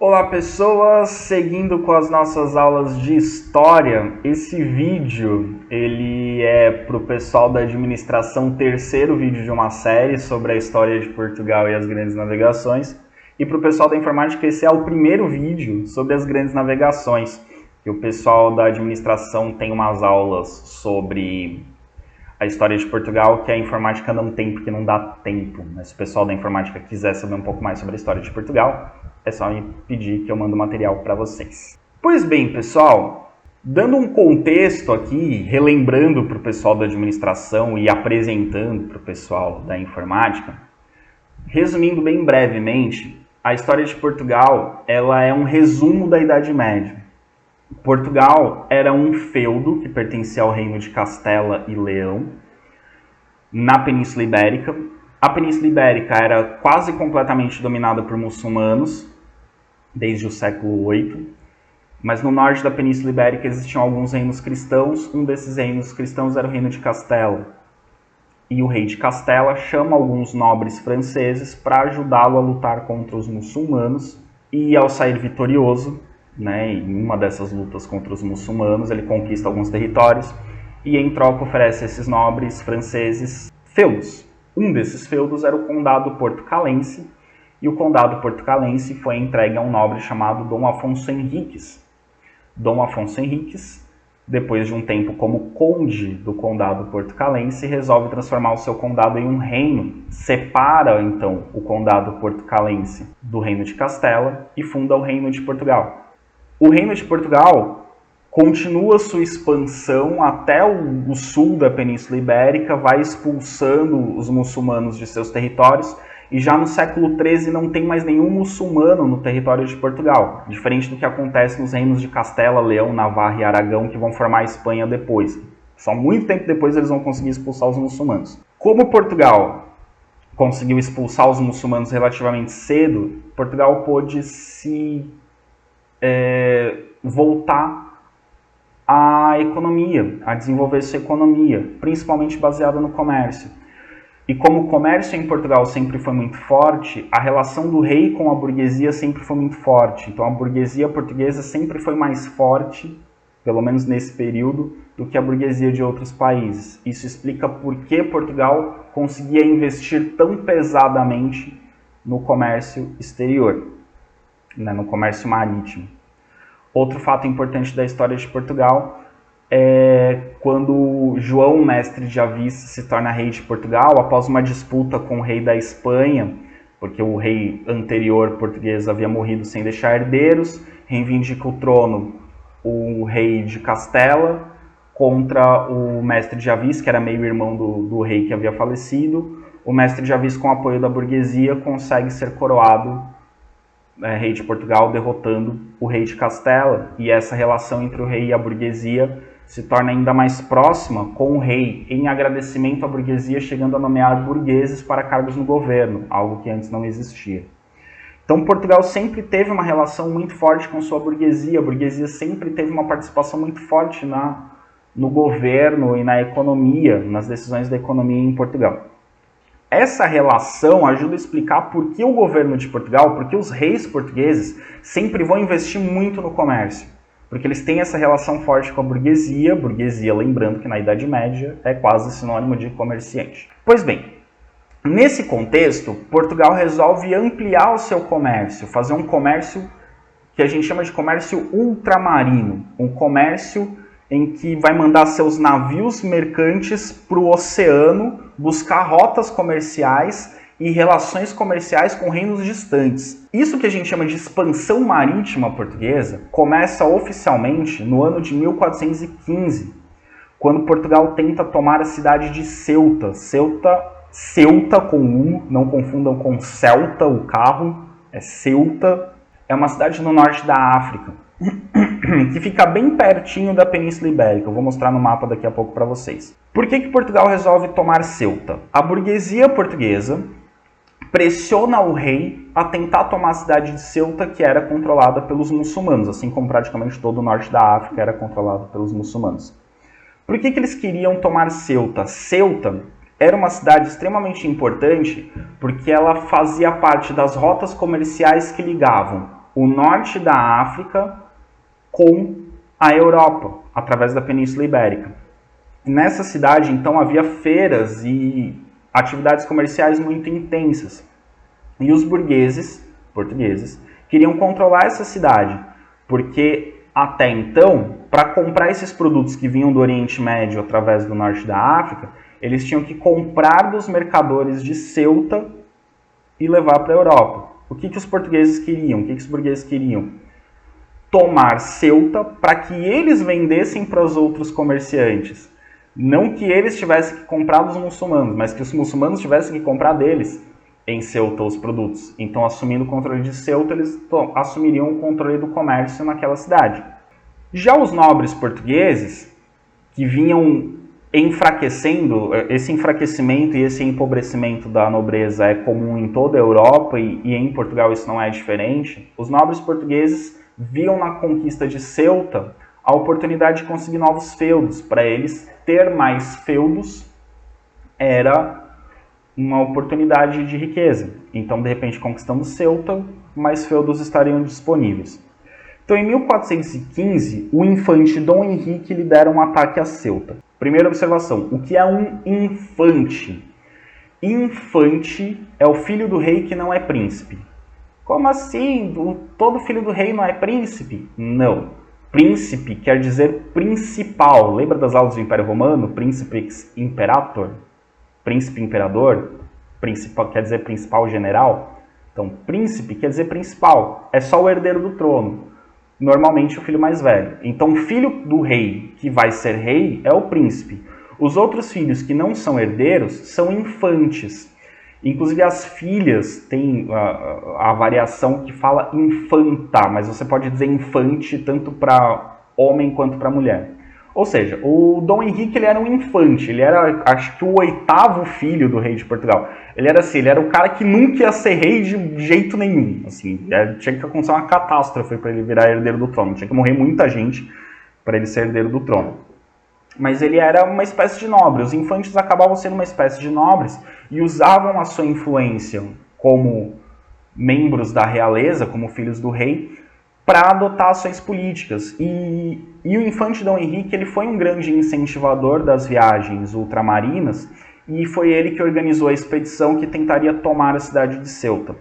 Olá pessoas, seguindo com as nossas aulas de história, esse vídeo ele é para o pessoal da administração, terceiro vídeo de uma série sobre a história de Portugal e as grandes navegações, e para o pessoal da informática esse é o primeiro vídeo sobre as grandes navegações, que o pessoal da administração tem umas aulas sobre a história de Portugal que a informática não tem porque não dá tempo, mas se o pessoal da informática quiser saber um pouco mais sobre a história de Portugal, é só me pedir que eu mando material para vocês. Pois bem, pessoal, dando um contexto aqui, relembrando para o pessoal da administração e apresentando para o pessoal da informática, resumindo bem brevemente, a história de Portugal ela é um resumo da Idade Média. Portugal era um feudo que pertencia ao reino de Castela e Leão, na Península Ibérica. A Península Ibérica era quase completamente dominada por muçulmanos, desde o século VIII, mas no norte da Península Ibérica existiam alguns reinos cristãos. Um desses reinos cristãos era o reino de Castela. E o rei de Castela chama alguns nobres franceses para ajudá-lo a lutar contra os muçulmanos, e ao sair vitorioso, em uma dessas lutas contra os muçulmanos, ele conquista alguns territórios e em troca oferece a esses nobres franceses feudos. Um desses feudos era o condado portucalense, e o condado portucalense foi entregue a um nobre chamado Dom Afonso Henriques. Dom Afonso Henriques, depois de um tempo como conde do condado portucalense, resolve transformar o seu condado em um reino, separa então o condado portucalense do reino de Castela e funda o reino de Portugal. O reino de Portugal continua sua expansão até o sul da Península Ibérica, vai expulsando os muçulmanos de seus territórios, e já no século XIII não tem mais nenhum muçulmano no território de Portugal, diferente do que acontece nos reinos de Castela, Leão, Navarra e Aragão, que vão formar a Espanha depois. Só muito tempo depois eles vão conseguir expulsar os muçulmanos. Como Portugal conseguiu expulsar os muçulmanos relativamente cedo, Portugal pôde se voltar à economia, a desenvolver sua economia, principalmente baseada no comércio. E como o comércio em Portugal sempre foi muito forte, a relação do rei com a burguesia sempre foi muito forte. Então a burguesia portuguesa sempre foi mais forte, pelo menos nesse período, do que a burguesia de outros países. Isso explica por que Portugal conseguia investir tão pesadamente no comércio exterior, no comércio marítimo. Outro fato importante da história de Portugal é quando João, mestre de Avis, se torna rei de Portugal, após uma disputa com o rei da Espanha, porque o rei anterior português havia morrido sem deixar herdeiros, reivindica o trono o rei de Castela contra o mestre de Avis, que era meio irmão do rei que havia falecido. O mestre de Avis, com o apoio da burguesia, consegue ser coroado rei de Portugal, derrotando o rei de Castela, e essa relação entre o rei e a burguesia se torna ainda mais próxima, com o rei, em agradecimento à burguesia, chegando a nomear burgueses para cargos no governo, algo que antes não existia. Então Portugal sempre teve uma relação muito forte com sua burguesia, a burguesia sempre teve uma participação muito forte no governo e na economia, nas decisões da economia em Portugal. Essa relação ajuda a explicar por que o governo de Portugal, por que os reis portugueses sempre vão investir muito no comércio. Porque eles têm essa relação forte com a burguesia, lembrando que na Idade Média é quase sinônimo de comerciante. Pois bem, nesse contexto, Portugal resolve ampliar o seu comércio, fazer um comércio que a gente chama de comércio ultramarino, um comércio em que vai mandar seus navios mercantes para o oceano, buscar rotas comerciais e relações comerciais com reinos distantes. Isso que a gente chama de expansão marítima portuguesa começa oficialmente no ano de 1415, quando Portugal tenta tomar a cidade de Ceuta. Ceuta com U, não confundam com Celta, o carro, é Ceuta. É uma cidade no norte da África, que fica bem pertinho da Península Ibérica. Eu vou mostrar no mapa daqui a pouco para vocês. Por que Portugal resolve tomar Ceuta? A burguesia portuguesa pressiona o rei a tentar tomar a cidade de Ceuta, que era controlada pelos muçulmanos, assim como praticamente todo o norte da África era controlado pelos muçulmanos. Por que eles queriam tomar Ceuta? Ceuta era uma cidade extremamente importante porque ela fazia parte das rotas comerciais que ligavam o norte da África com a Europa, através da Península Ibérica. Nessa cidade, então, havia feiras e atividades comerciais muito intensas. E os burgueses, portugueses, queriam controlar essa cidade, porque até então, para comprar esses produtos que vinham do Oriente Médio através do norte da África, eles tinham que comprar dos mercadores de Ceuta e levar para a Europa. O que os portugueses queriam? O que os burgueses queriam? Tomar Ceuta para que eles vendessem para os outros comerciantes. Não que eles tivessem que comprar dos muçulmanos, mas que os muçulmanos tivessem que comprar deles em Ceuta os produtos. Então, assumindo o controle de Ceuta, eles assumiriam o controle do comércio naquela cidade. Já os nobres portugueses, que vinham enfraquecendo, esse enfraquecimento e esse empobrecimento da nobreza é comum em toda a Europa e em Portugal isso não é diferente. Os nobres portugueses viam na conquista de Ceuta a oportunidade de conseguir novos feudos. Para eles, ter mais feudos era uma oportunidade de riqueza. Então, de repente, conquistando Ceuta, mais feudos estariam disponíveis. Então, em 1415, o infante Dom Henrique lidera um ataque a Ceuta. Primeira observação, o que é um infante? Infante é o filho do rei que não é príncipe. Como assim? Todo filho do rei não é príncipe? Não. Príncipe quer dizer principal. Lembra das aulas do Império Romano? Príncipex imperator? Príncipe imperador? Principal quer dizer principal general? Então, príncipe quer dizer principal. É só o herdeiro do trono. Normalmente o filho mais velho. Então, o filho do rei que vai ser rei é o príncipe. Os outros filhos que não são herdeiros são infantes. Inclusive as filhas têm a variação que fala infanta, mas você pode dizer infante tanto para homem quanto para mulher. Ou seja, o Dom Henrique ele era um infante, ele era, acho que, o 8º filho do rei de Portugal. Ele era assim, ele era o cara que nunca ia ser rei de jeito nenhum. Assim, tinha que acontecer uma catástrofe para ele virar herdeiro do trono, tinha que morrer muita gente para ele ser herdeiro do trono. Mas ele era uma espécie de nobre, os infantes acabavam sendo uma espécie de nobres e usavam a sua influência como membros da realeza, como filhos do rei, para adotar ações políticas. E o infante Dom Henrique ele foi um grande incentivador das viagens ultramarinas e foi ele que organizou a expedição que tentaria tomar a cidade de Ceuta.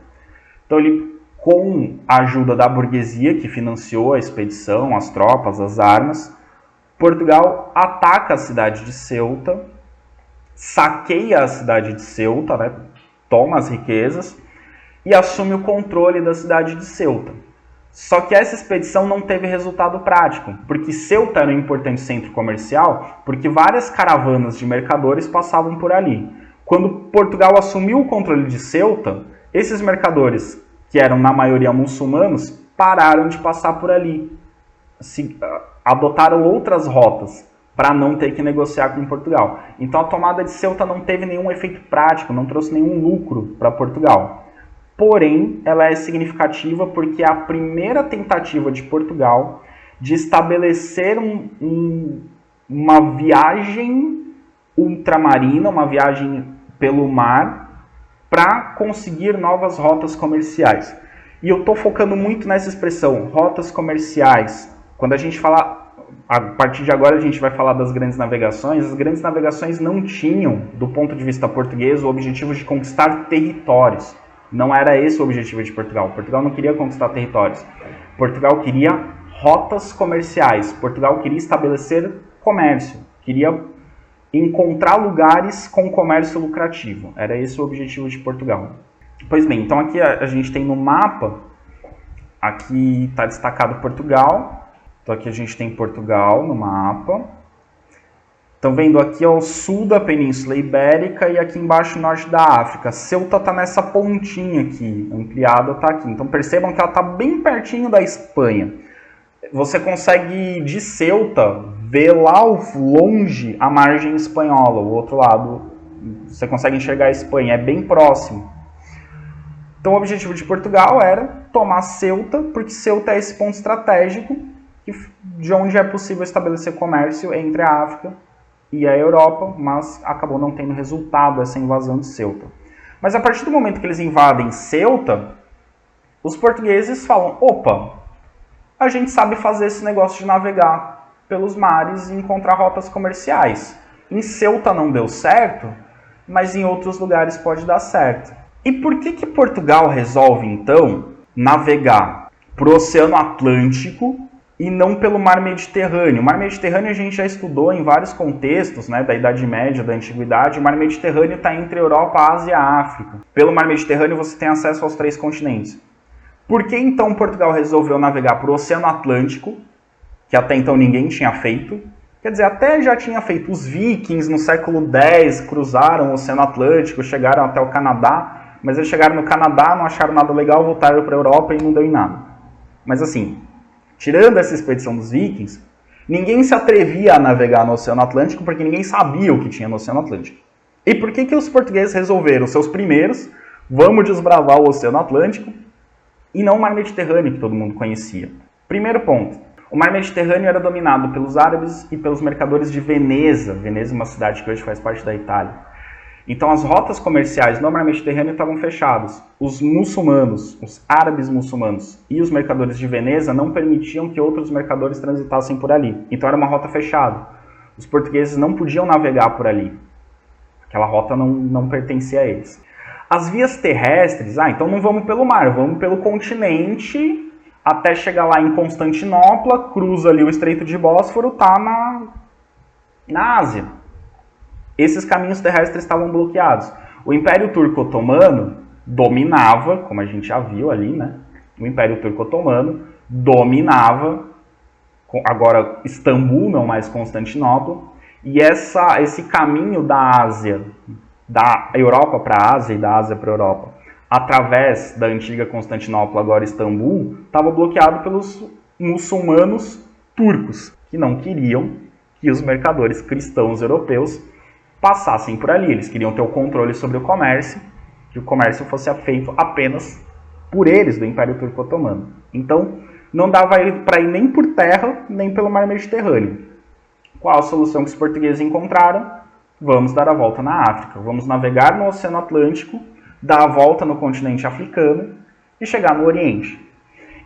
Então ele, com a ajuda da burguesia que financiou a expedição, as tropas, as armas, Portugal ataca a cidade de Ceuta, saqueia a cidade de Ceuta, né, toma as riquezas e assume o controle da cidade de Ceuta. Só que essa expedição não teve resultado prático, porque Ceuta era um importante centro comercial, porque várias caravanas de mercadores passavam por ali. Quando Portugal assumiu o controle de Ceuta, esses mercadores, que eram na maioria muçulmanos, pararam de passar por ali. Adotaram outras rotas para não ter que negociar com Portugal. Então a tomada de Ceuta não teve nenhum efeito prático, não trouxe nenhum lucro para Portugal. Porém, ela é significativa porque é a primeira tentativa de Portugal de estabelecer uma viagem ultramarina, uma viagem pelo mar, para conseguir novas rotas comerciais. E eu estou focando muito nessa expressão, rotas comerciais. Quando a gente fala, a partir de agora a gente vai falar das grandes navegações, as grandes navegações não tinham, do ponto de vista português, o objetivo de conquistar territórios. Não era esse o objetivo de Portugal. Portugal não queria conquistar territórios. Portugal queria rotas comerciais. Portugal queria estabelecer comércio. Queria encontrar lugares com comércio lucrativo. Era esse o objetivo de Portugal. Pois bem, então aqui a gente tem no mapa, aqui está destacado Portugal. Então aqui a gente tem Portugal no mapa. Estão vendo aqui ao sul da Península Ibérica e aqui embaixo o norte da África. Ceuta está nessa pontinha aqui, ampliada está aqui. Então percebam que ela está bem pertinho da Espanha. Você consegue, de Ceuta, ver lá longe a margem espanhola, o outro lado. Você consegue enxergar a Espanha, é bem próximo. Então o objetivo de Portugal era tomar Ceuta, porque Ceuta é esse ponto estratégico de onde é possível estabelecer comércio entre a África e a Europa, mas acabou não tendo resultado essa invasão de Ceuta. Mas a partir do momento que eles invadem Ceuta, Os portugueses falam, opa, a gente sabe fazer esse negócio de navegar pelos mares e encontrar rotas comerciais. Em Ceuta não deu certo, mas em outros lugares pode dar certo. E por que Portugal resolve, então, navegar para o Oceano Atlântico e não pelo Mar Mediterrâneo? O Mar Mediterrâneo a gente já estudou em vários contextos, né, da Idade Média, da Antiguidade. O Mar Mediterrâneo está entre Europa, Ásia e África. Pelo Mar Mediterrâneo você tem acesso aos 3 continentes. Por que então Portugal resolveu navegar para o Oceano Atlântico, que até então ninguém tinha feito? Quer dizer, até já tinha feito. Os vikings no século X cruzaram o Oceano Atlântico, chegaram até o Canadá, mas eles chegaram no Canadá, não acharam nada legal, voltaram para a Europa e não deu em nada. Mas assim, tirando essa expedição dos vikings, ninguém se atrevia a navegar no Oceano Atlântico porque ninguém sabia o que tinha no Oceano Atlântico. E por que os portugueses resolveram, seus primeiros, vamos desbravar o Oceano Atlântico e não o Mar Mediterrâneo que todo mundo conhecia? Primeiro ponto, o Mar Mediterrâneo era dominado pelos árabes e pelos mercadores de Veneza. Veneza é uma cidade que hoje faz parte da Itália. Então as rotas comerciais no Mar Mediterrâneo estavam fechadas. Os muçulmanos, os árabes muçulmanos e os mercadores de Veneza não permitiam que outros mercadores transitassem por ali. Então era uma rota fechada. Os portugueses não podiam navegar por ali. Aquela rota não pertencia a eles. As vias terrestres, então não vamos pelo mar, vamos pelo continente até chegar lá em Constantinopla, cruza ali o Estreito de Bósforo, tá na Ásia. Esses caminhos terrestres estavam bloqueados. O Império Turco Otomano dominava, como a gente já viu ali, né? O Império Turco Otomano dominava, agora Istambul, não mais Constantinopla, e esse caminho da Ásia, da Europa para a Ásia e da Ásia para a Europa, através da antiga Constantinopla, agora Istambul, estava bloqueado pelos muçulmanos turcos, que não queriam que os mercadores cristãos europeus passassem por ali. Eles queriam ter o controle sobre o comércio, que o comércio fosse feito apenas por eles, do Império Turco Otomano. Então, não dava para ir nem por terra, nem pelo Mar Mediterrâneo. Qual a solução que os portugueses encontraram? Vamos dar a volta na África. Vamos navegar no Oceano Atlântico, dar a volta no continente africano e chegar no Oriente.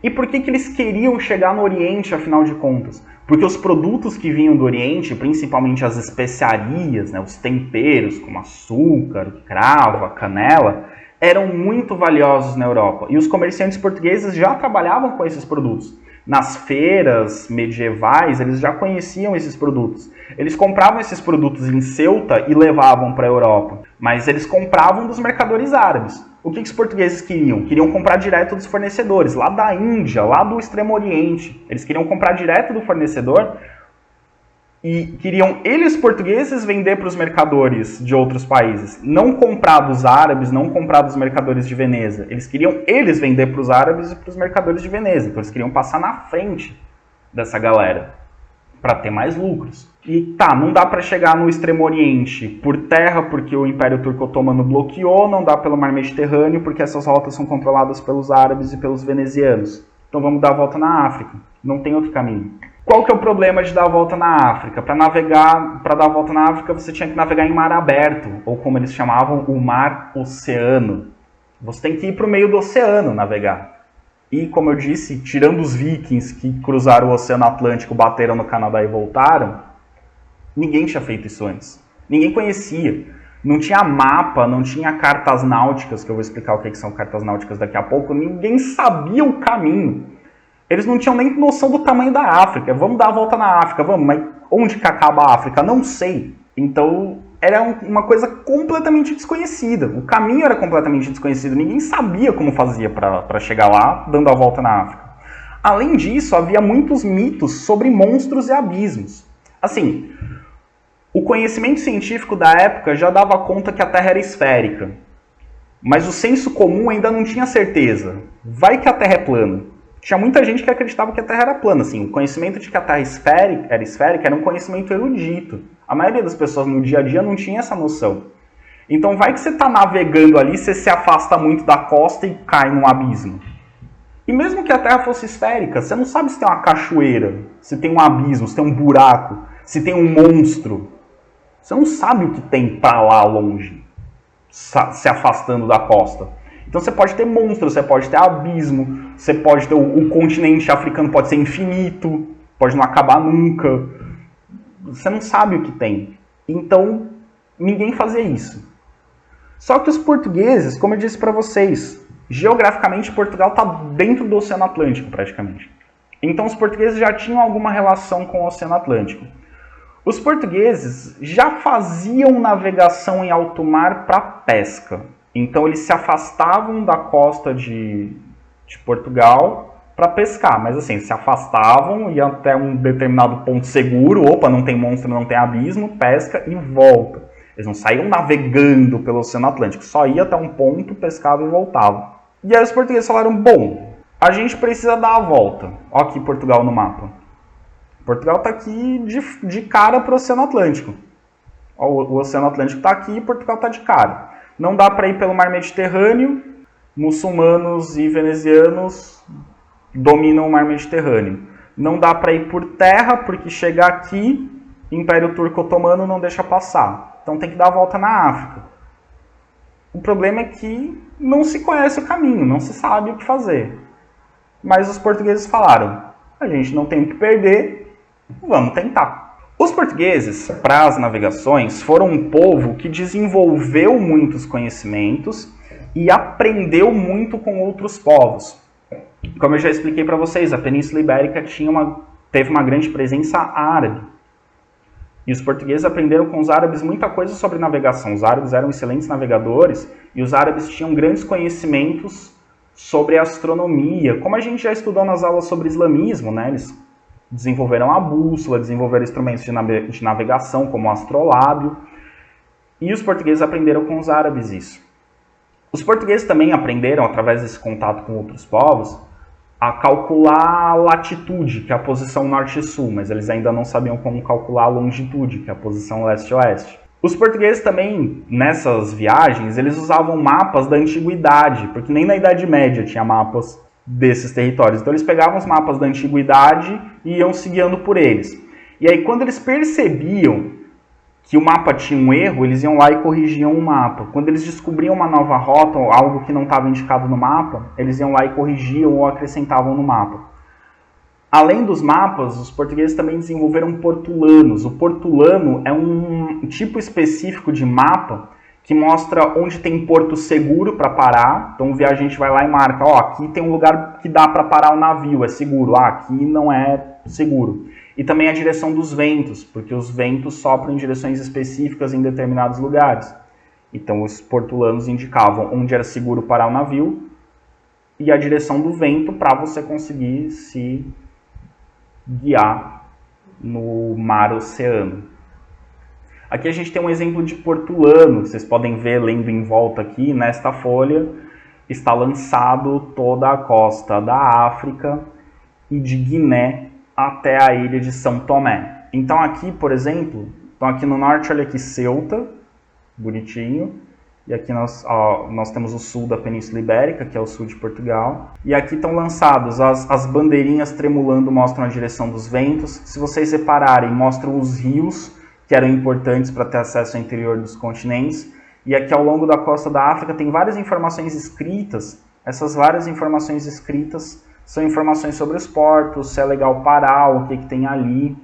E por que eles queriam chegar no Oriente, afinal de contas? Porque os produtos que vinham do Oriente, principalmente as especiarias, né, os temperos, como açúcar, cravo, canela, eram muito valiosos na Europa. E os comerciantes portugueses já trabalhavam com esses produtos. Nas feiras medievais, eles já conheciam esses produtos. Eles compravam esses produtos em Ceuta e levavam para a Europa. Mas eles compravam dos mercadores árabes. O que os portugueses queriam? Queriam comprar direto dos fornecedores, lá da Índia, lá do Extremo Oriente. Eles queriam comprar direto do fornecedor e queriam eles, portugueses, vender para os mercadores de outros países. Não comprar dos árabes, não comprar dos mercadores de Veneza. Eles queriam eles vender para os árabes e para os mercadores de Veneza. Então eles queriam passar na frente dessa galera para ter mais lucros. E não dá para chegar no Extremo Oriente por terra, porque o Império Turco Otomano bloqueou, não dá pelo Mar Mediterrâneo, porque essas rotas são controladas pelos árabes e pelos venezianos. Então vamos dar a volta na África. Não tem outro caminho. Qual que é o problema de dar a volta na África? Para dar a volta na África, você tinha que navegar em mar aberto, ou como eles chamavam, o mar-oceano. Você tem que ir para o meio do oceano navegar. E, como eu disse, tirando os vikings que cruzaram o Oceano Atlântico, bateram no Canadá e voltaram, ninguém tinha feito isso antes. Ninguém conhecia. Não tinha mapa, não tinha cartas náuticas, que eu vou explicar o que são cartas náuticas daqui a pouco. Ninguém sabia o caminho. Eles não tinham nem noção do tamanho da África. Vamos dar a volta na África, vamos, mas onde que acaba a África? Não sei. Então, era uma coisa completamente desconhecida. O caminho era completamente desconhecido. Ninguém sabia como fazia para chegar lá, dando a volta na África. Além disso, havia muitos mitos sobre monstros e abismos. Assim, o conhecimento científico da época já dava conta que a Terra era esférica. Mas o senso comum ainda não tinha certeza. Vai que a Terra é plana. Tinha muita gente que acreditava que a Terra era plana. Assim, o conhecimento de que a Terra era esférica era um conhecimento erudito. A maioria das pessoas no dia a dia não tinha essa noção. Então vai que você está navegando ali, você se afasta muito da costa e cai num abismo. E mesmo que a Terra fosse esférica, você não sabe se tem uma cachoeira, se tem um abismo, se tem um buraco, se tem um monstro. Você não sabe o que tem para lá longe, se afastando da costa. Então você pode ter monstros, você pode ter abismo, você pode ter o continente africano pode ser infinito, pode não acabar nunca. Você não sabe o que tem. Então, ninguém fazia isso. Só que os portugueses, como eu disse para vocês, geograficamente Portugal está dentro do Oceano Atlântico praticamente. Então os portugueses já tinham alguma relação com o Oceano Atlântico. Os portugueses já faziam navegação em alto mar para pesca. Então eles se afastavam da costa de Portugal para pescar. Mas assim, se afastavam, iam até um determinado ponto seguro. Opa, não tem monstro, não tem abismo, pesca e volta. Eles não saíam navegando pelo Oceano Atlântico. Só ia até um ponto, pescava e voltava. E aí os portugueses falaram, bom, a gente precisa dar a volta. Olha aqui Portugal no mapa. Portugal está aqui de cara para o Oceano Atlântico. O Oceano Atlântico está aqui e Portugal está de cara. Não dá para ir pelo Mar Mediterrâneo. Muçulmanos e venezianos dominam o Mar Mediterrâneo. Não dá para ir por terra, porque chegar aqui, Império Turco Otomano não deixa passar. Então tem que dar a volta na África. O problema é que não se conhece o caminho, não se sabe o que fazer. Mas os portugueses falaram, a gente não tem o que perder, vamos tentar. Os portugueses, para as navegações, foram um povo que desenvolveu muitos conhecimentos e aprendeu muito com outros povos. Como eu já expliquei para vocês, a Península Ibérica teve uma grande presença árabe. E os portugueses aprenderam com os árabes muita coisa sobre navegação. Os árabes eram excelentes navegadores e os árabes tinham grandes conhecimentos sobre astronomia. Como a gente já estudou nas aulas sobre islamismo, né? Eles desenvolveram a bússola, desenvolveram instrumentos de navegação, como o astrolábio. E os portugueses aprenderam com os árabes isso. Os portugueses também aprenderam, através desse contato com outros povos, a calcular a latitude, que é a posição norte e sul, mas eles ainda não sabiam como calcular a longitude, que é a posição leste-oeste. Os portugueses também, nessas viagens, eles usavam mapas da antiguidade, porque nem na Idade Média tinha mapas desses territórios. Então eles pegavam os mapas da antiguidade e iam se guiando por eles. E aí quando eles percebiam que o mapa tinha um erro, eles iam lá e corrigiam o mapa. Quando eles descobriam uma nova rota, ou algo que não estava indicado no mapa, eles iam lá e corrigiam ou acrescentavam no mapa. Além dos mapas, os portugueses também desenvolveram portulanos. O portulano é um tipo específico de mapa que mostra onde tem porto seguro para parar. Então o viajante vai lá e marca, ó, aqui tem um lugar que dá para parar o navio, é seguro. Ah, aqui não é seguro. E também a direção dos ventos, porque os ventos sopram em direções específicas em determinados lugares. Então os portulanos indicavam onde era seguro parar o navio e a direção do vento para você conseguir se guiar no mar-oceano. Aqui a gente tem um exemplo de portulano, vocês podem ver lendo em volta aqui, nesta folha está lançado toda a costa da África e de Guiné até a ilha de São Tomé. Então aqui, por exemplo, aqui no norte, olha aqui Ceuta, bonitinho, e aqui nós temos o sul da Península Ibérica, que é o sul de Portugal, e aqui estão lançados as bandeirinhas tremulando, mostram a direção dos ventos. Se vocês repararem, mostram os rios que eram importantes para ter acesso ao interior dos continentes, e aqui ao longo da costa da África tem várias informações escritas. Essas várias informações escritas são informações sobre os portos, se é legal parar, o que tem ali.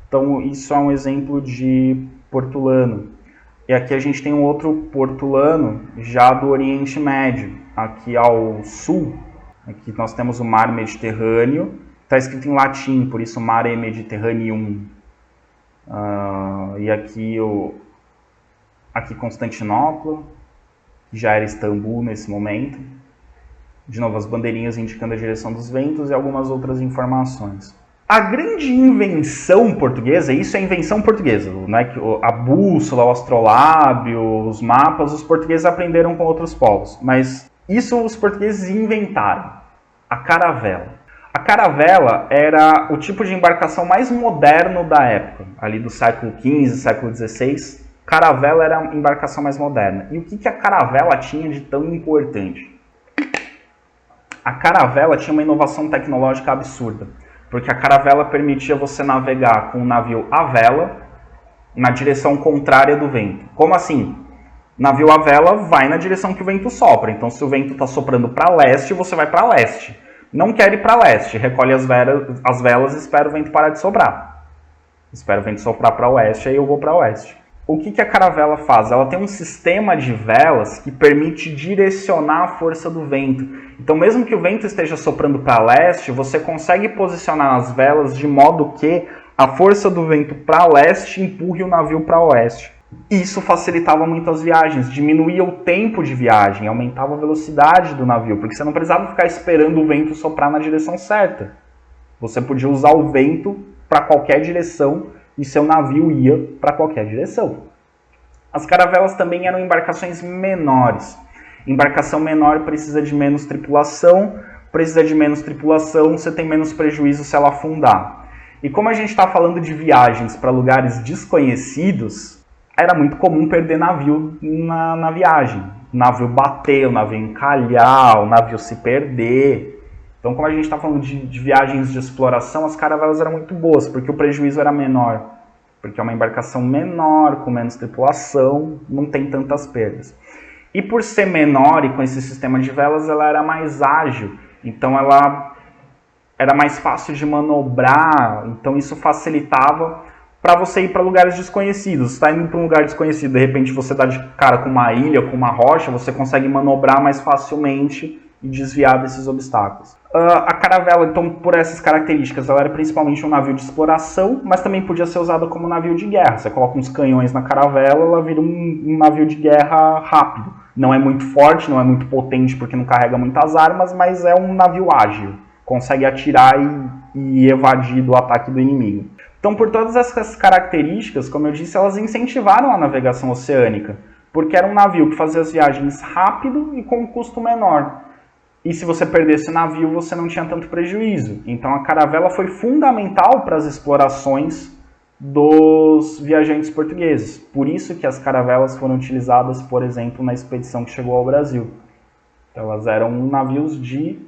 Então isso é um exemplo de portulano. E aqui a gente tem um outro portulano já do Oriente Médio. Aqui ao sul, aqui nós temos o Mar Mediterrâneo. Está escrito em latim, por isso Mare Mediterraneum. E aqui Constantinopla, que já era Istambul nesse momento. De novo, as bandeirinhas indicando a direção dos ventos e algumas outras informações. A grande invenção portuguesa, isso é invenção portuguesa, né? A bússola, o astrolábio, os mapas, os portugueses aprenderam com outros povos. Mas isso os portugueses inventaram, a caravela. A caravela era o tipo de embarcação mais moderno da época, ali do século XV, século XVI. Caravela era a embarcação mais moderna. E o que a caravela tinha de tão importante? A caravela tinha uma inovação tecnológica absurda, porque a caravela permitia você navegar com o navio à vela na direção contrária do vento. Como assim? Navio à vela vai na direção que o vento sopra. Então, se o vento está soprando para leste, você vai para leste. Não quer ir para leste, recolhe as velas e espera o vento parar de soprar. Espera o vento soprar para oeste, aí eu vou para oeste. O que a caravela faz? Ela tem um sistema de velas que permite direcionar a força do vento. Então, mesmo que o vento esteja soprando para leste, você consegue posicionar as velas de modo que a força do vento para leste empurre o navio para oeste. Isso facilitava muito as viagens, diminuía o tempo de viagem, aumentava a velocidade do navio, porque você não precisava ficar esperando o vento soprar na direção certa. Você podia usar o vento para qualquer direção e seu navio ia para qualquer direção. As caravelas também eram embarcações menores. Embarcação menor precisa de menos tripulação, você tem menos prejuízo se ela afundar. E como a gente está falando de viagens para lugares desconhecidos, era muito comum perder navio na viagem. O navio bater, o navio encalhar, o navio se perder. Então, como a gente está falando de viagens de exploração, as caravelas eram muito boas, porque o prejuízo era menor. Porque é uma embarcação menor, com menos tripulação, não tem tantas perdas. E por ser menor e com esse sistema de velas, ela era mais ágil. Então, ela era mais fácil de manobrar. Então, isso facilitava para você ir para lugares desconhecidos. Você está indo para um lugar desconhecido, de repente você dá de cara com uma ilha, com uma rocha, você consegue manobrar mais facilmente e desviar desses obstáculos. A caravela, então, por essas características, ela era principalmente um navio de exploração, mas também podia ser usada como navio de guerra. Você coloca uns canhões na caravela, ela vira um navio de guerra rápido. Não é muito forte, não é muito potente porque não carrega muitas armas, mas é um navio ágil. Consegue atirar e evadir do ataque do inimigo. Então, por todas essas características, como eu disse, elas incentivaram a navegação oceânica, porque era um navio que fazia as viagens rápido e com um custo menor. E se você perdesse o navio, você não tinha tanto prejuízo. Então, a caravela foi fundamental para as explorações dos viajantes portugueses. Por isso que as caravelas foram utilizadas, por exemplo, na expedição que chegou ao Brasil. Então, elas eram navios de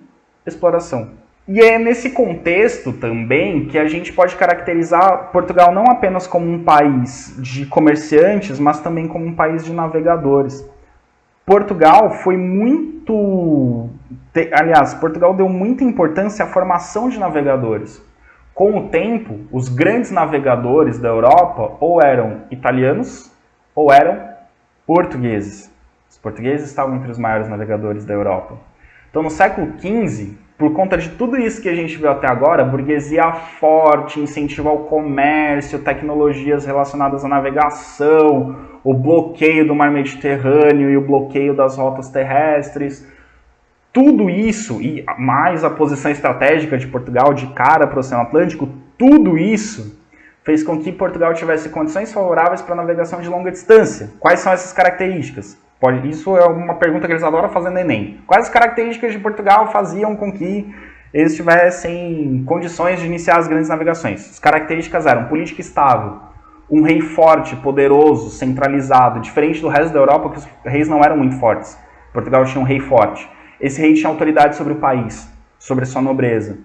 exploração. E é nesse contexto também que a gente pode caracterizar Portugal não apenas como um país de comerciantes, mas também como um país de navegadores. Portugal Portugal deu muita importância à formação de navegadores. Com o tempo, os grandes navegadores da Europa ou eram italianos ou eram portugueses. Os portugueses estavam entre os maiores navegadores da Europa. Então, no século XV, por conta de tudo isso que a gente viu até agora, a burguesia forte, incentiva ao comércio, tecnologias relacionadas à navegação, o bloqueio do mar Mediterrâneo e o bloqueio das rotas terrestres, tudo isso, e mais a posição estratégica de Portugal de cara para o Oceano Atlântico, tudo isso fez com que Portugal tivesse condições favoráveis para a navegação de longa distância. Quais são essas características? Isso é uma pergunta que eles adoram fazer no Enem. Quais as características de Portugal faziam com que eles tivessem condições de iniciar as grandes navegações? As características eram política estável, um rei forte, poderoso, centralizado, diferente do resto da Europa, que os reis não eram muito fortes. Portugal tinha um rei forte. Esse rei tinha autoridade sobre o país, sobre a sua nobreza.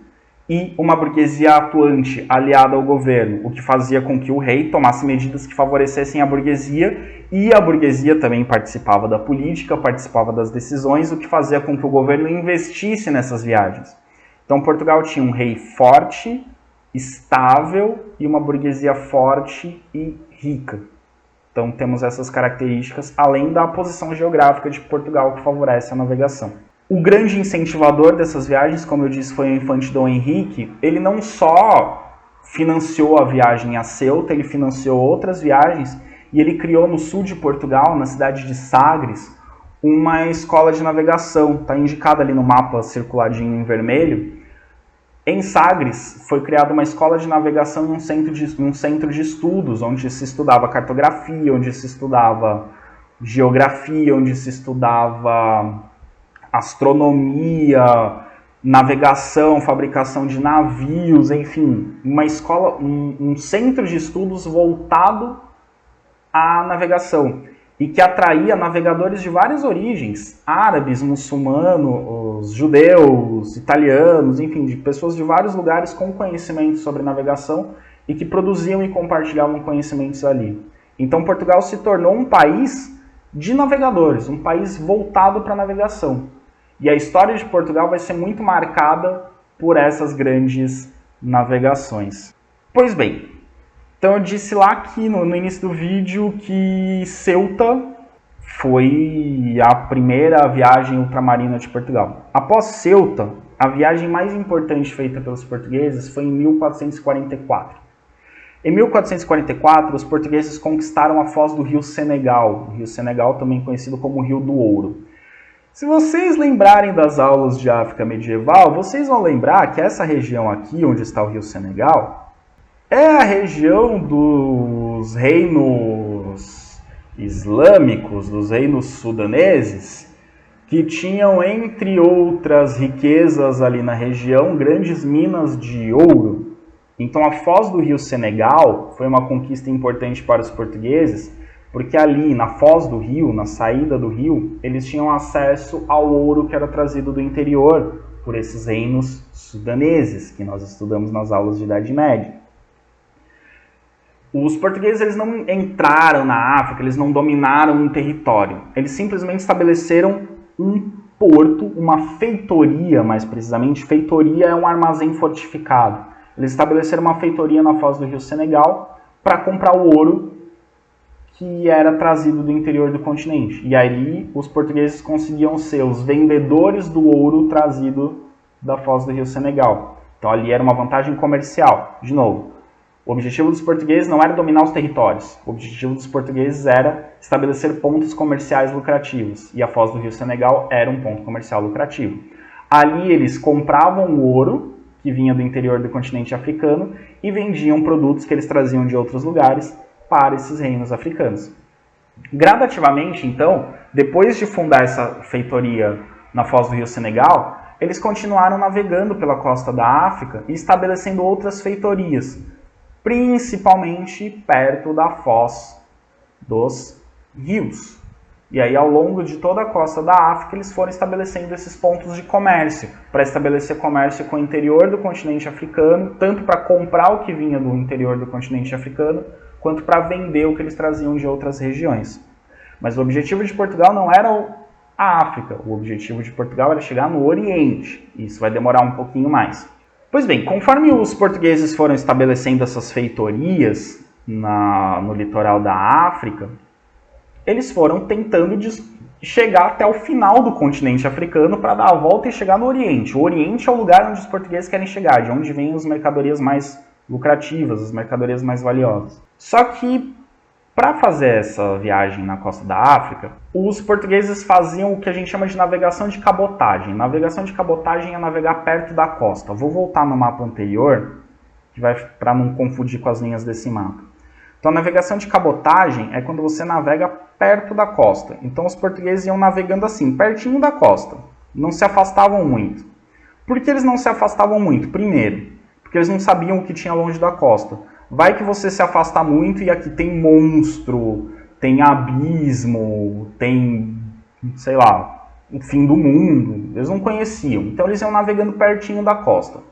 E uma burguesia atuante, aliada ao governo, o que fazia com que o rei tomasse medidas que favorecessem a burguesia, e a burguesia também participava da política, participava das decisões, o que fazia com que o governo investisse nessas viagens. Então Portugal tinha um rei forte, estável, e uma burguesia forte e rica. Então temos essas características, além da posição geográfica de Portugal, que favorece a navegação. O grande incentivador dessas viagens, como eu disse, foi o infante Dom Henrique. Ele não só financiou a viagem a Ceuta, ele financiou outras viagens e ele criou no sul de Portugal, na cidade de Sagres, uma escola de navegação. Está indicada ali no mapa circuladinho em vermelho. Em Sagres foi criada uma escola de navegação em um centro de estudos, onde se estudava cartografia, onde se estudava geografia, onde se estudava astronomia, navegação, fabricação de navios, enfim, uma escola, um centro de estudos voltado à navegação e que atraía navegadores de várias origens, árabes, muçulmanos, judeus, italianos, enfim, de pessoas de vários lugares com conhecimento sobre navegação e que produziam e compartilhavam conhecimentos ali. Então Portugal se tornou um país de navegadores, um país voltado para a navegação. E a história de Portugal vai ser muito marcada por essas grandes navegações. Pois bem, então eu disse lá aqui no início do vídeo que Ceuta foi a primeira viagem ultramarina de Portugal. Após Ceuta, a viagem mais importante feita pelos portugueses foi em 1444. Em 1444, os portugueses conquistaram a foz do rio Senegal, o rio Senegal também conhecido como Rio do Ouro. Se vocês lembrarem das aulas de África medieval, vocês vão lembrar que essa região aqui, onde está o rio Senegal, é a região dos reinos islâmicos, dos reinos sudaneses, que tinham, entre outras riquezas ali na região, grandes minas de ouro. Então a foz do rio Senegal foi uma conquista importante para os portugueses, porque ali na foz do rio, na saída do rio, eles tinham acesso ao ouro que era trazido do interior por esses reinos sudaneses, que nós estudamos nas aulas de Idade Média. Os portugueses eles não entraram na África, eles não dominaram um território. Eles simplesmente estabeleceram um porto, uma feitoria, mais precisamente. Feitoria é um armazém fortificado. Eles estabeleceram uma feitoria na foz do rio Senegal para comprar o ouro que era trazido do interior do continente. E aí os portugueses conseguiam ser os vendedores do ouro trazido da foz do rio Senegal. Então ali era uma vantagem comercial. De novo, o objetivo dos portugueses não era dominar os territórios. O objetivo dos portugueses era estabelecer pontos comerciais lucrativos. E a foz do rio Senegal era um ponto comercial lucrativo. Ali eles compravam o ouro que vinha do interior do continente africano e vendiam produtos que eles traziam de outros lugares para esses reinos africanos. Gradativamente, então, depois de fundar essa feitoria na foz do rio Senegal, eles continuaram navegando pela costa da África e estabelecendo outras feitorias, principalmente perto da foz dos rios. E aí, ao longo de toda a costa da África, eles foram estabelecendo esses pontos de comércio, para estabelecer comércio com o interior do continente africano, tanto para comprar o que vinha do interior do continente africano, quanto para vender o que eles traziam de outras regiões. Mas o objetivo de Portugal não era a África, o objetivo de Portugal era chegar no Oriente, e isso vai demorar um pouquinho mais. Pois bem, conforme os portugueses foram estabelecendo essas feitorias no litoral da África, eles foram tentando chegar até o final do continente africano para dar a volta e chegar no Oriente. O Oriente é o lugar onde os portugueses querem chegar, de onde vêm as mercadorias mais lucrativas, as mercadorias mais valiosas. Só que, para fazer essa viagem na costa da África, os portugueses faziam o que a gente chama de navegação de cabotagem. Navegação de cabotagem é navegar perto da costa. Vou voltar no mapa anterior, para não confundir com as linhas desse mapa. Então, a navegação de cabotagem é quando você navega perto da costa. Então, os portugueses iam navegando assim, pertinho da costa. Não se afastavam muito. Por que eles não se afastavam muito? Primeiro, porque eles não sabiam o que tinha longe da costa. Vai que você se afasta muito e aqui tem monstro, tem abismo, tem, sei lá, o fim do mundo. Eles não conheciam. Então, eles iam navegando pertinho da costa.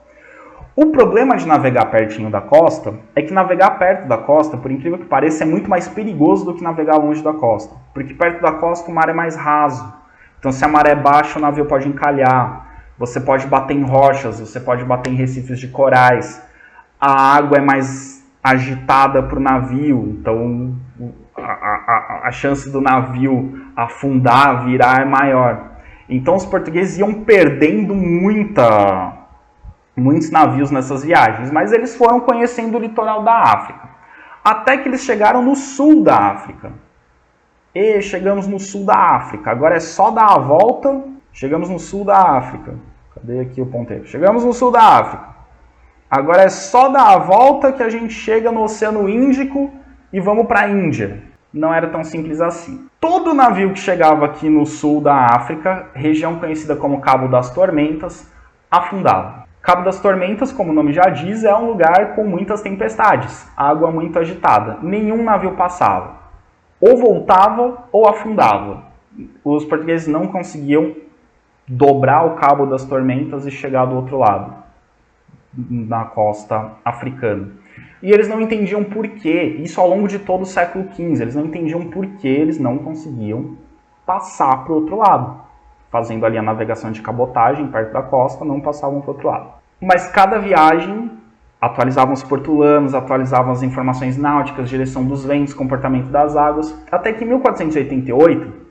O problema de navegar pertinho da costa é que navegar perto da costa, por incrível que pareça, é muito mais perigoso do que navegar longe da costa. Porque perto da costa o mar é mais raso. Então se a maré baixa o navio pode encalhar. Você pode bater em rochas, você pode bater em recifes de corais. A água é mais agitada para o navio. Então a chance do navio afundar, virar é maior. Então os portugueses iam perdendo muitos navios nessas viagens, mas eles foram conhecendo o litoral da África, até que eles chegaram no sul da África. E chegamos no sul da África, agora é só dar a volta, chegamos no sul da África. Cadê aqui o ponteiro? Chegamos no sul da África. Agora é só dar a volta que a gente chega no Oceano Índico e vamos para a Índia. Não era tão simples assim. Todo navio que chegava aqui no sul da África, região conhecida como Cabo das Tormentas, afundava. Cabo das Tormentas, como o nome já diz, é um lugar com muitas tempestades, água muito agitada. Nenhum navio passava. Ou voltava ou afundava. Os portugueses não conseguiam dobrar o Cabo das Tormentas e chegar do outro lado, na costa africana. E eles não entendiam por quê, isso ao longo de todo o século XV, eles não entendiam por que eles não conseguiam passar para o outro lado. Fazendo ali a navegação de cabotagem perto da costa, não passavam para o outro lado. Mas cada viagem atualizavam os portulanos, atualizavam as informações náuticas, direção dos ventos, comportamento das águas, até que em 1488,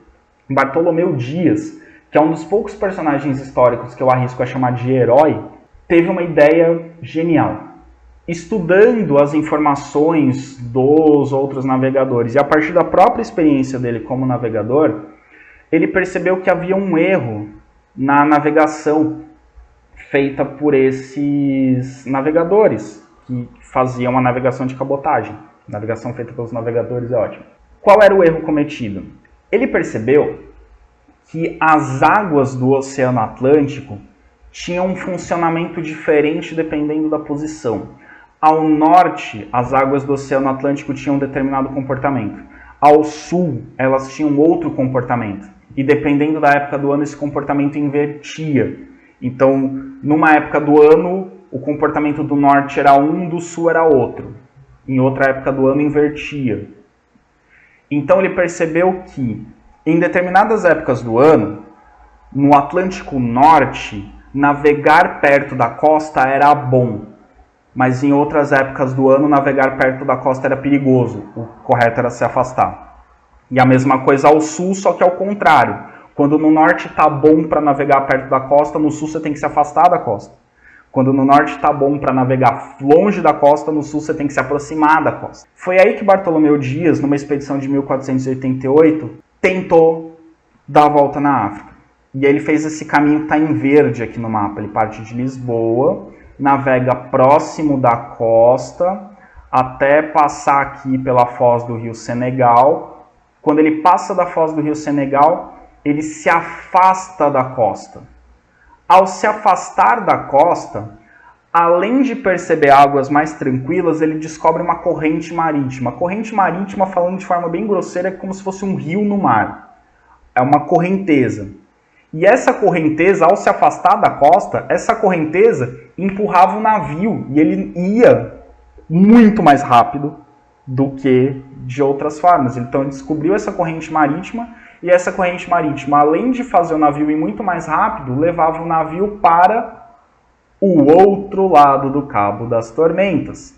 Bartolomeu Dias, que é um dos poucos personagens históricos que eu arrisco a chamar de herói, teve uma ideia genial. Estudando as informações dos outros navegadores e a partir da própria experiência dele como navegador, ele percebeu que havia um erro na navegação feita por esses navegadores que faziam a navegação de cabotagem. Navegação feita pelos navegadores é ótimo. Qual era o erro cometido? Ele percebeu que as águas do Oceano Atlântico tinham um funcionamento diferente dependendo da posição. Ao norte, as águas do Oceano Atlântico tinham um determinado comportamento. Ao sul, elas tinham outro comportamento. E dependendo da época do ano, esse comportamento invertia. Então, numa época do ano, o comportamento do norte era um, do sul era outro. Em outra época do ano, invertia. Então, ele percebeu que, em determinadas épocas do ano, no Atlântico Norte, navegar perto da costa era bom. Mas em outras épocas do ano, navegar perto da costa era perigoso. O correto era se afastar. E a mesma coisa ao sul, só que ao contrário. Quando no norte está bom para navegar perto da costa, no sul você tem que se afastar da costa. Quando no norte está bom para navegar longe da costa, no sul você tem que se aproximar da costa. Foi aí que Bartolomeu Dias, numa expedição de 1488, tentou dar a volta na África. E aí ele fez esse caminho que está em verde aqui no mapa. Ele parte de Lisboa, navega próximo da costa, até passar aqui pela foz do rio Senegal. Quando ele passa da foz do rio Senegal, ele se afasta da costa. Ao se afastar da costa, além de perceber águas mais tranquilas, ele descobre uma corrente marítima. A corrente marítima, falando de forma bem grosseira, é como se fosse um rio no mar. É uma correnteza. E essa correnteza, ao se afastar da costa, essa correnteza empurrava o navio e ele ia muito mais rápido do que de outras formas. Então ele descobriu essa corrente marítima e essa corrente marítima, além de fazer o navio ir muito mais rápido, levava o navio para o outro lado do Cabo das Tormentas,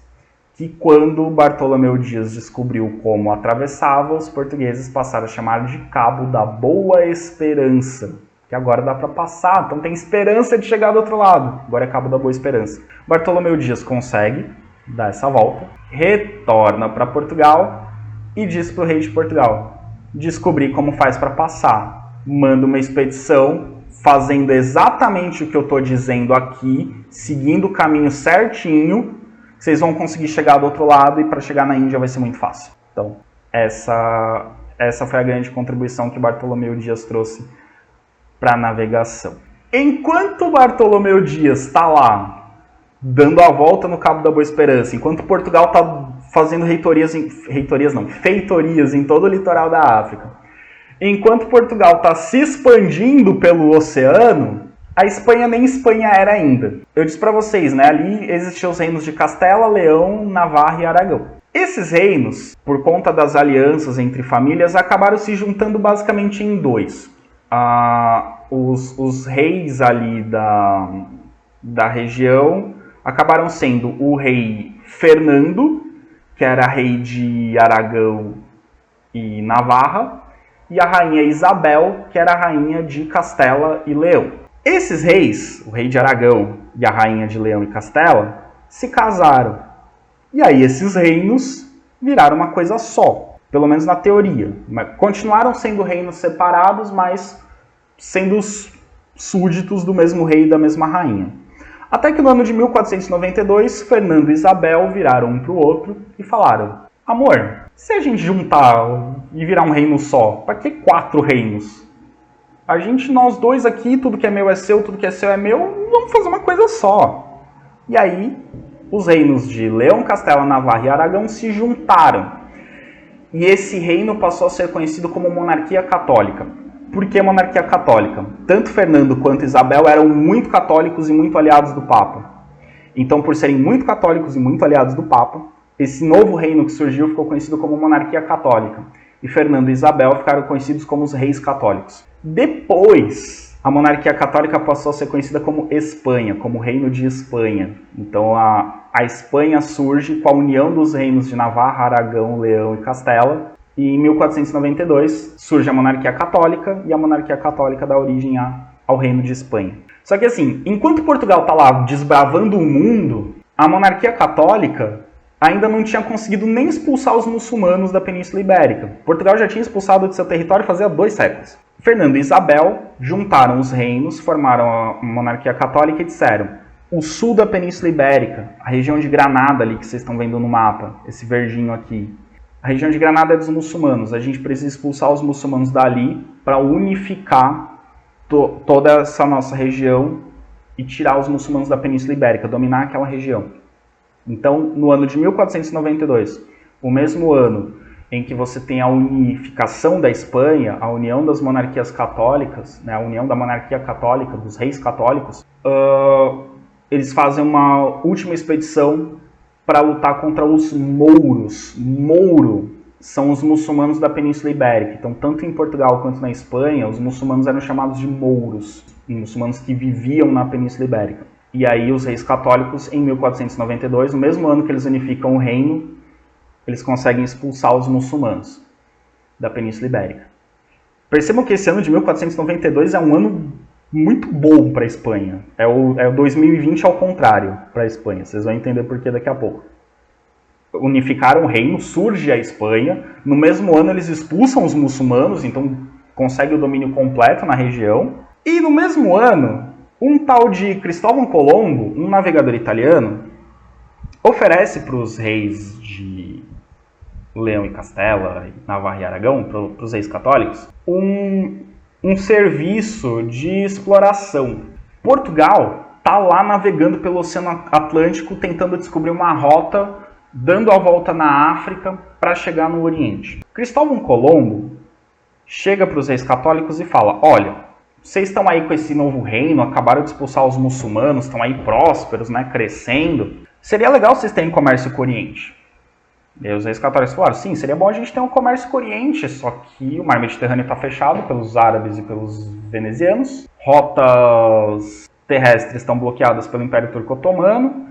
que quando Bartolomeu Dias descobriu como atravessava, os portugueses passaram a chamar de Cabo da Boa Esperança, que agora dá para passar, então tem esperança de chegar do outro lado, agora é Cabo da Boa Esperança. Bartolomeu Dias consegue dar essa volta, retorna para Portugal e diz para o rei de Portugal: descobri como faz para passar. Manda uma expedição fazendo exatamente o que eu estou dizendo aqui, seguindo o caminho certinho, vocês vão conseguir chegar do outro lado e para chegar na Índia vai ser muito fácil. Então, essa foi a grande contribuição que Bartolomeu Dias trouxe para a navegação. Enquanto Bartolomeu Dias está lá, dando a volta no Cabo da Boa Esperança, enquanto Portugal está fazendo feitorias em todo o litoral da África, enquanto Portugal está se expandindo pelo oceano, a Espanha nem Espanha era ainda. Eu disse para vocês, né? Ali existiam os reinos de Castela, Leão, Navarra e Aragão. Esses reinos, por conta das alianças entre famílias, acabaram se juntando basicamente em dois. Os reis ali da região acabaram sendo o rei Fernando, que era rei de Aragão e Navarra, e a rainha Isabel, que era rainha de Castela e Leão. Esses reis, o rei de Aragão e a rainha de Leão e Castela, se casaram. E aí esses reinos viraram uma coisa só, pelo menos na teoria. Continuaram sendo reinos separados, mas sendo os súditos do mesmo rei e da mesma rainha. Até que no ano de 1492, Fernando e Isabel viraram um para o outro e falaram: amor, se a gente juntar e virar um reino só, para que 4 reinos? Nós dois aqui, tudo que é meu é seu, tudo que é seu é meu, vamos fazer uma coisa só. E aí, os reinos de Leão, Castela, Navarra e Aragão se juntaram. E esse reino passou a ser conhecido como monarquia católica. Por que monarquia católica? Tanto Fernando quanto Isabel eram muito católicos e muito aliados do Papa. Então, por serem muito católicos e muito aliados do Papa, esse novo reino que surgiu ficou conhecido como monarquia católica. E Fernando e Isabel ficaram conhecidos como os reis católicos. Depois, a monarquia católica passou a ser conhecida como Espanha, como Reino de Espanha. Então a Espanha surge com a união dos reinos de Navarra, Aragão, Leão e Castela. E em 1492 surge a monarquia católica, e a monarquia católica dá origem ao Reino de Espanha. Só que assim, enquanto Portugal está lá desbravando o mundo, a monarquia católica ainda não tinha conseguido nem expulsar os muçulmanos da Península Ibérica. Portugal já tinha expulsado de seu território fazia 2 séculos. Fernando e Isabel juntaram os reinos, formaram a monarquia católica e disseram: o sul da Península Ibérica, a região de Granada ali que vocês estão vendo no mapa, esse verdinho aqui, a região de Granada é dos muçulmanos, a gente precisa expulsar os muçulmanos dali para unificar toda essa nossa região e tirar os muçulmanos da Península Ibérica, dominar aquela região. Então, no ano de 1492, o mesmo ano em que você tem a unificação da Espanha, a união das monarquias católicas, né, a união da monarquia católica, dos reis católicos, eles fazem uma última expedição para lutar contra os mouros. Mouro são os muçulmanos da Península Ibérica. Então, tanto em Portugal quanto na Espanha, os muçulmanos eram chamados de mouros, muçulmanos que viviam na Península Ibérica. E aí os reis católicos, em 1492, no mesmo ano que eles unificam o reino, eles conseguem expulsar os muçulmanos da Península Ibérica. Percebam que esse ano de 1492 é um ano muito bom para a Espanha. É o 2020 ao contrário para a Espanha. Vocês vão entender por que daqui a pouco. Unificaram o reino, surge a Espanha. No mesmo ano eles expulsam os muçulmanos, então conseguem o domínio completo na região. E no mesmo ano, um tal de Cristóvão Colombo, um navegador italiano, oferece para os reis de Leão e Castela, Navarra e Aragão, para os reis católicos, um serviço de exploração. Portugal está lá navegando pelo Oceano Atlântico, tentando descobrir uma rota, dando a volta na África para chegar no Oriente. Cristóvão Colombo chega para os reis católicos e fala: olha, vocês estão aí com esse novo reino, acabaram de expulsar os muçulmanos, estão aí prósperos, né, crescendo. Seria legal vocês terem comércio com o Oriente. E aí os reis católicos falaram: sim, seria bom a gente ter um comércio com o Oriente, só que o mar Mediterrâneo está fechado pelos árabes e pelos venezianos, rotas terrestres estão bloqueadas pelo Império Turco Otomano,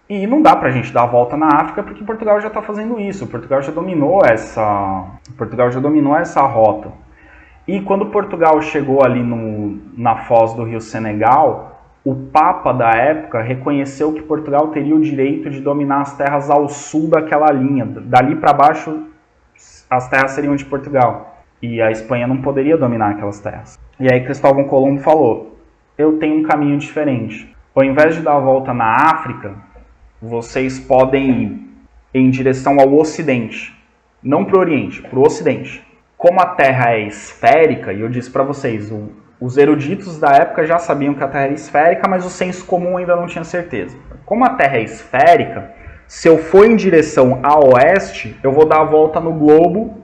e não dá para a gente dar a volta na África porque Portugal já está fazendo isso, Portugal já dominou essa rota. E quando Portugal chegou ali na foz do rio Senegal, o Papa da época reconheceu que Portugal teria o direito de dominar as terras ao sul daquela linha. Dali para baixo, as terras seriam de Portugal. E a Espanha não poderia dominar aquelas terras. E aí Cristóvão Colombo falou: eu tenho um caminho diferente. Ao invés de dar a volta na África, vocês podem ir em direção ao Ocidente. Não para o Oriente, para o Ocidente. Como a Terra é esférica, e eu disse para vocês, os eruditos da época já sabiam que a Terra era esférica, mas o senso comum ainda não tinha certeza. Como a Terra é esférica, se eu for em direção a oeste, eu vou dar a volta no globo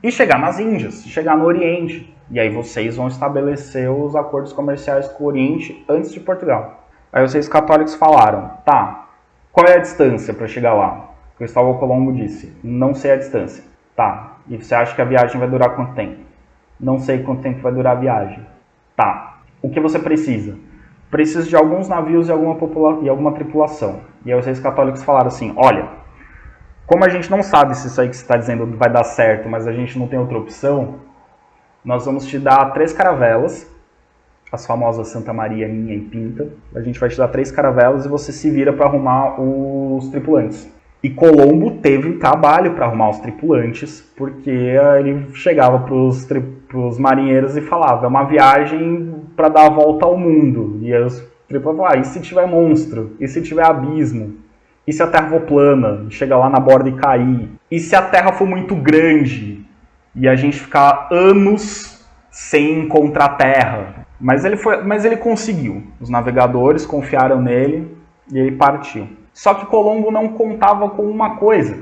e chegar nas Índias, chegar no Oriente. E aí vocês vão estabelecer os acordos comerciais com o Oriente antes de Portugal. Aí os reis católicos falaram: tá, qual é a distância para chegar lá? Cristóvão Colombo disse: não sei a distância. Tá, e você acha que a viagem vai durar quanto tempo? Não sei quanto tempo vai durar a viagem. Tá, o que você precisa? Preciso de alguns navios e alguma tripulação. E aí os reis católicos falaram assim: olha, como a gente não sabe se isso aí que você está dizendo vai dar certo, mas a gente não tem outra opção, nós vamos te dar 3 caravelas, as famosas Santa Maria, Ninha e Pinta. A gente vai te dar 3 caravelas e você se vira para arrumar os tripulantes. E Colombo teve trabalho para arrumar os tripulantes, porque ele chegava para os marinheiros e falava: é uma viagem para dar a volta ao mundo. E aí os tripulantes falavam: e se tiver monstro? E se tiver abismo? E se a Terra for plana? Chega lá na borda e cair? E se a Terra for muito grande? E a gente ficar anos sem encontrar a Terra? Mas ele conseguiu. Os navegadores confiaram nele e ele partiu. Só que Colombo não contava com uma coisa.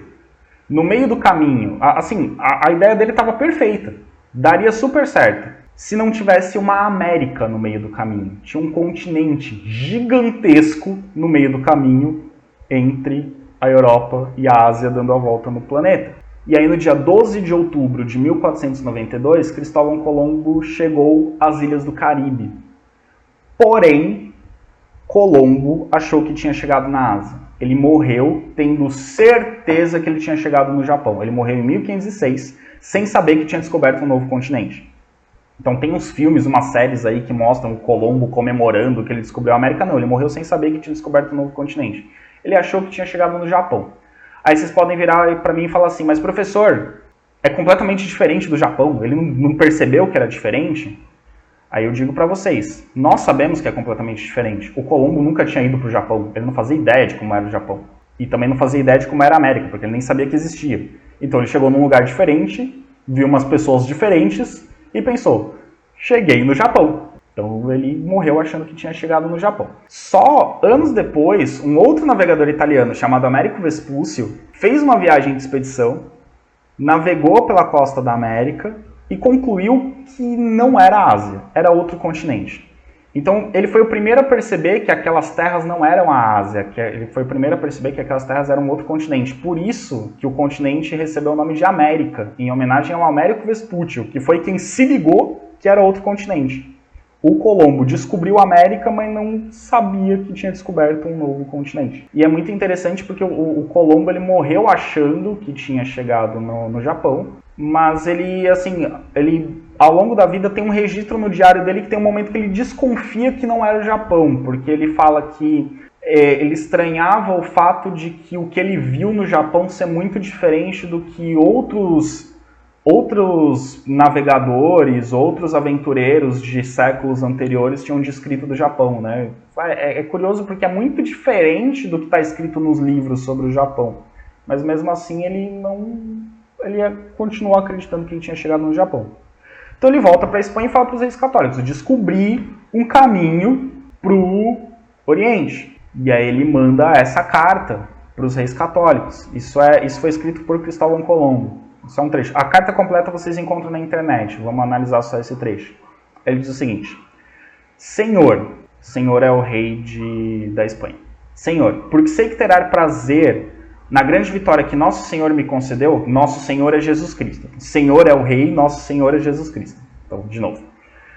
No meio do caminho, assim, a ideia dele estava perfeita. Daria super certo. Se não tivesse uma América no meio do caminho. Tinha um continente gigantesco no meio do caminho entre a Europa e a Ásia dando a volta no planeta. E aí no dia 12 de outubro de 1492, Cristóvão Colombo chegou às Ilhas do Caribe. Porém, Colombo achou que tinha chegado na Ásia. Ele morreu tendo certeza que ele tinha chegado no Japão. Ele morreu em 1506, sem saber que tinha descoberto um novo continente. Então tem uns filmes, umas séries aí que mostram o Colombo comemorando que ele descobriu a América. Não, ele morreu sem saber que tinha descoberto um novo continente. Ele achou que tinha chegado no Japão. Aí vocês podem virar para mim e falar assim, mas professor, é completamente diferente do Japão, ele não percebeu que era diferente? Aí eu digo para vocês, nós sabemos que é completamente diferente. O Colombo nunca tinha ido para o Japão, ele não fazia ideia de como era o Japão. E também não fazia ideia de como era a América, porque ele nem sabia que existia. Então ele chegou num lugar diferente, viu umas pessoas diferentes e pensou, cheguei no Japão. Então ele morreu achando que tinha chegado no Japão. Só anos depois, um outro navegador italiano chamado Américo Vespúcio fez uma viagem de expedição, navegou pela costa da América e concluiu que não era a Ásia, era outro continente. Então ele foi o primeiro a perceber que aquelas terras não eram a Ásia, ele foi o primeiro a perceber que aquelas terras eram outro continente. Por isso que o continente recebeu o nome de América, em homenagem ao Américo Vespúcio, que foi quem se ligou que era outro continente. O Colombo descobriu a América, mas não sabia que tinha descoberto um novo continente. E é muito interessante porque o Colombo ele morreu achando que tinha chegado no Japão, mas ele ao longo da vida tem um registro no diário dele que tem um momento que ele desconfia que não era o Japão, porque ele fala que ele estranhava o fato de que o que ele viu no Japão ser muito diferente do que outros navegadores, outros aventureiros de séculos anteriores tinham descrito do Japão, né? É curioso porque é muito diferente do que está escrito nos livros sobre o Japão, mas mesmo assim ele continuou acreditando que ele tinha chegado no Japão. Então ele volta para a Espanha e fala para os reis católicos, descobri um caminho para o Oriente. E aí ele manda essa carta para os reis católicos. Isso foi escrito por Cristóvão Colombo. Só um trecho. A carta completa vocês encontram na internet. Vamos analisar só esse trecho. Ele diz o seguinte. Senhor é o rei da Espanha. Senhor, porque sei que terá prazer na grande vitória que Nosso Senhor me concedeu. Nosso Senhor é Jesus Cristo. Senhor é o rei, Nosso Senhor é Jesus Cristo. Então, de novo.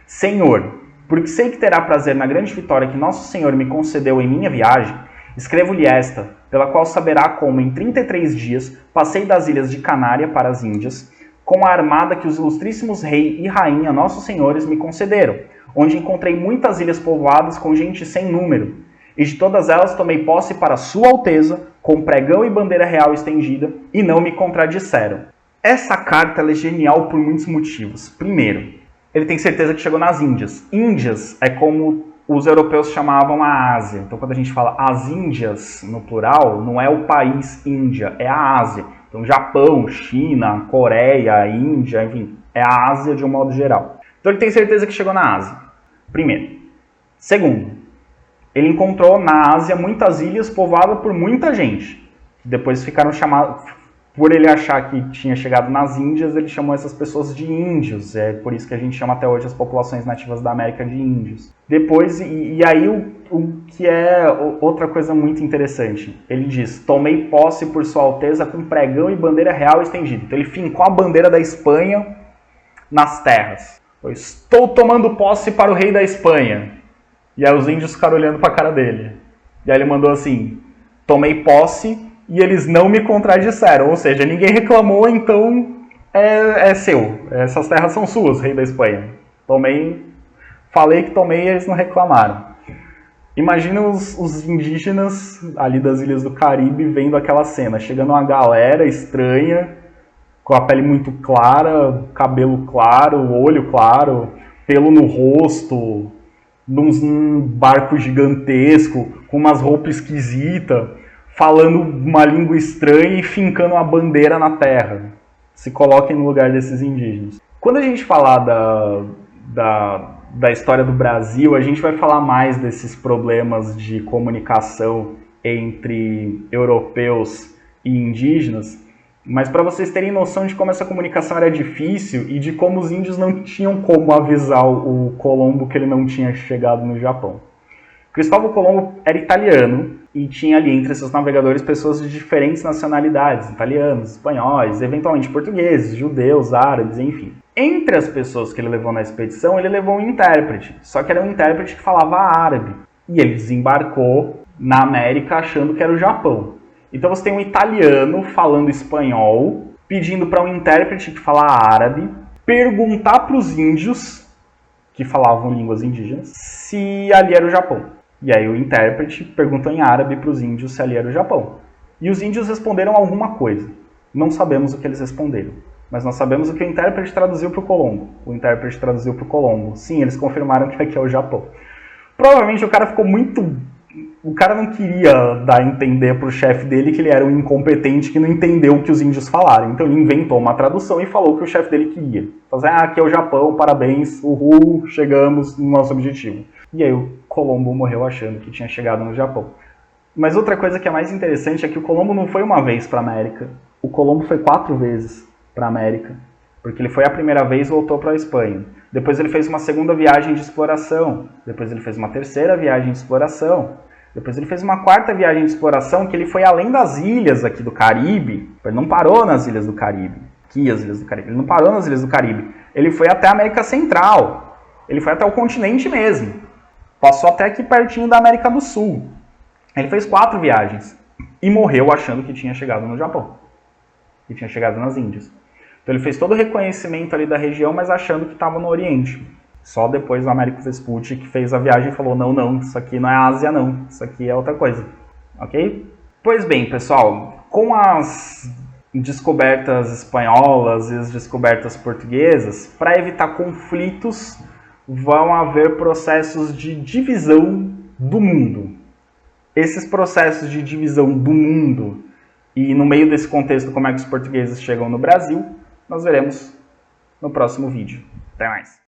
Senhor, porque sei que terá prazer na grande vitória que Nosso Senhor me concedeu em minha viagem, escrevo-lhe esta, pela qual saberá como, em 33 dias, passei das ilhas de Canária para as Índias, com a armada que os ilustríssimos rei e rainha, nossos senhores, me concederam, onde encontrei muitas ilhas povoadas com gente sem número, e de todas elas tomei posse para sua alteza, com pregão e bandeira real estendida, e não me contradisseram. Essa carta é genial por muitos motivos. Primeiro, ele tem certeza que chegou nas Índias. Índias é como os europeus chamavam a Ásia. Então, quando a gente fala as Índias, no plural, não é o país Índia, é a Ásia. Então, Japão, China, Coreia, Índia, enfim, é a Ásia de um modo geral. Então, ele tem certeza que chegou na Ásia. Primeiro. Segundo, ele encontrou na Ásia muitas ilhas povoadas por muita gente. Depois ficaram chamadas... Por ele achar que tinha chegado nas Índias, ele chamou essas pessoas de índios. É por isso que a gente chama até hoje as populações nativas da América de índios. Depois, e aí o que é outra coisa muito interessante. Ele diz, tomei posse por sua alteza com pregão e bandeira real estendida. Então ele fincou a bandeira da Espanha nas terras. Eu estou tomando posse para o rei da Espanha. E aí os índios ficaram olhando para a cara dele. E aí ele mandou assim, tomei posse... E eles não me contradisseram, ou seja, ninguém reclamou, então é seu. Essas terras são suas, rei da Espanha. Falei que tomei e eles não reclamaram. Imagina os indígenas ali das Ilhas do Caribe vendo aquela cena, chegando uma galera estranha, com a pele muito clara, cabelo claro, olho claro, pelo no rosto, num barco gigantesco, com umas roupas esquisitas, falando uma língua estranha e fincando uma bandeira na terra. Se coloquem no lugar desses indígenas. Quando a gente falar da história do Brasil, a gente vai falar mais desses problemas de comunicação entre europeus e indígenas, mas para vocês terem noção de como essa comunicação era difícil e de como os índios não tinham como avisar o Colombo que ele não tinha chegado no Japão. Cristóvão Colombo era italiano, e tinha ali entre seus navegadores pessoas de diferentes nacionalidades, italianos, espanhóis, eventualmente portugueses, judeus, árabes, enfim. Entre as pessoas que ele levou na expedição, ele levou um intérprete, só que era um intérprete que falava árabe, e ele desembarcou na América achando que era o Japão. Então você tem um italiano falando espanhol, pedindo para um intérprete que fala árabe, perguntar para os índios, que falavam línguas indígenas, se ali era o Japão. E aí o intérprete perguntou em árabe para os índios se ali era o Japão. E os índios responderam alguma coisa. Não sabemos o que eles responderam. Mas nós sabemos o que o intérprete traduziu para o Colombo. O intérprete traduziu para o Colombo. Sim, eles confirmaram que aqui é o Japão. Provavelmente o cara ficou muito... O cara não queria dar a entender para o chefe dele que ele era um incompetente que não entendeu o que os índios falaram. Então ele inventou uma tradução e falou o que o chefe dele queria. Fazer, aqui é o Japão, parabéns, uhul, chegamos no nosso objetivo. E aí o Colombo morreu achando que tinha chegado no Japão. Mas outra coisa que é mais interessante é que o Colombo não foi uma vez para a América. O Colombo foi 4 vezes para a América. Porque ele foi a primeira vez e voltou para a Espanha. Depois ele fez uma segunda viagem de exploração. Depois ele fez uma terceira viagem de exploração. Depois ele fez uma 4ª viagem de exploração que ele foi além das ilhas aqui do Caribe. Ele não parou nas ilhas do Caribe. Aqui as ilhas do Caribe. Ele não parou nas ilhas do Caribe. Ele foi até a América Central. Ele foi até o continente mesmo. Passou até aqui pertinho da América do Sul. Ele fez 4 viagens. E morreu achando que tinha chegado no Japão. Que tinha chegado nas Índias. Então ele fez todo o reconhecimento ali da região, mas achando que estava no Oriente. Só depois o Américo Vespucci que fez a viagem e falou, não, isso aqui não é Ásia não, isso aqui é outra coisa, ok? Pois bem, pessoal, com as descobertas espanholas e as descobertas portuguesas, para evitar conflitos, vão haver processos de divisão do mundo. Esses processos de divisão do mundo, e no meio desse contexto como é que os portugueses chegam no Brasil, nós veremos no próximo vídeo. Até mais!